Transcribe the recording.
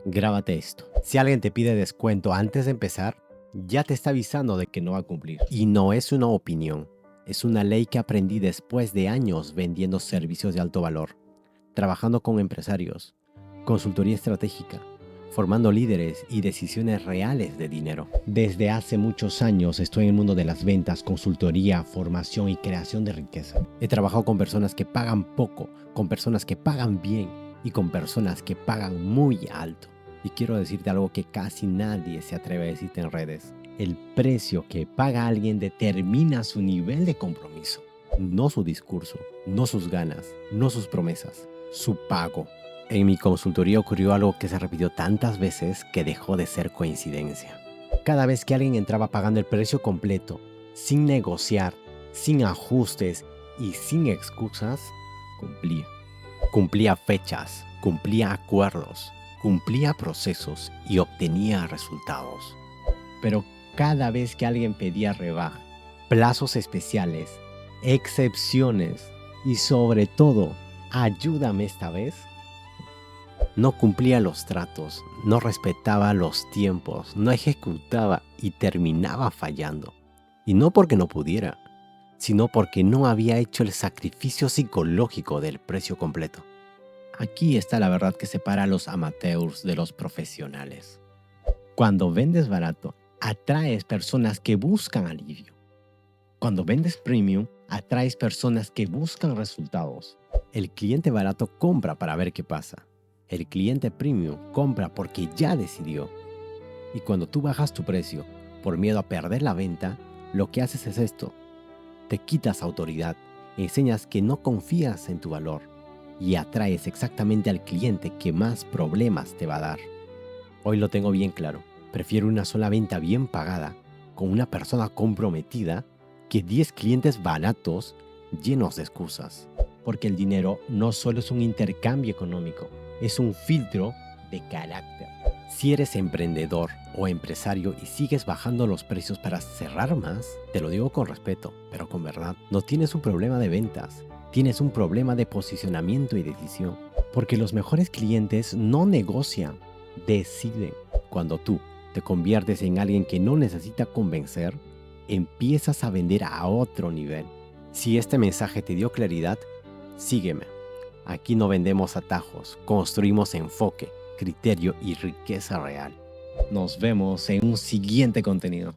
Grábate esto. Si alguien te pide descuento antes de empezar, ya te está avisando de que no va a cumplir. Y no es una opinión, es una ley que aprendí después de años vendiendo servicios de alto valor, trabajando con empresarios, consultoría estratégica, formando líderes y decisiones reales de dinero. Desde hace muchos años estoy en el mundo de las ventas, consultoría, formación y creación de riqueza. He trabajado con personas que pagan poco, con personas que pagan bien y con personas que pagan muy alto. Y quiero decirte algo que casi nadie se atreve a decirte en redes. El precio que paga alguien determina su nivel de compromiso, no su discurso, no sus ganas, no sus promesas, su pago. En mi consultoría ocurrió algo que se repitió tantas veces que dejó de ser coincidencia. Cada vez que alguien entraba pagando el precio completo, sin negociar, sin ajustes y sin excusas, cumplía. Cumplía fechas, cumplía acuerdos, cumplía procesos y obtenía resultados. Pero cada vez que alguien pedía rebaja, plazos especiales, excepciones y sobre todo, ayúdame esta vez, no cumplía los tratos, no respetaba los tiempos, no ejecutaba y terminaba fallando. Y no porque no pudiera, sino porque no había hecho el sacrificio psicológico del precio completo. Aquí está la verdad que separa a los amateurs de los profesionales. Cuando vendes barato, atraes personas que buscan alivio. Cuando vendes premium, atraes personas que buscan resultados. El cliente barato compra para ver qué pasa. El cliente premium compra porque ya decidió. Y cuando tú bajas tu precio por miedo a perder la venta, lo que haces es esto. Te quitas autoridad, enseñas que no confías en tu valor y atraes exactamente al cliente que más problemas te va a dar. Hoy lo tengo bien claro. Prefiero una sola venta bien pagada con una persona comprometida que 10 clientes baratos llenos de excusas. Porque el dinero no solo es un intercambio económico, es un filtro de carácter. Si eres emprendedor o empresario y sigues bajando los precios para cerrar más, te lo digo con respeto, pero con verdad, no tienes un problema de ventas, tienes un problema de posicionamiento y decisión. Porque los mejores clientes no negocian, deciden. Cuando tú te conviertes en alguien que no necesita convencer, empiezas a vender a otro nivel. Si este mensaje te dio claridad, sígueme. Aquí no vendemos atajos, construimos enfoque, criterio y riqueza real. Nos vemos en un siguiente contenido.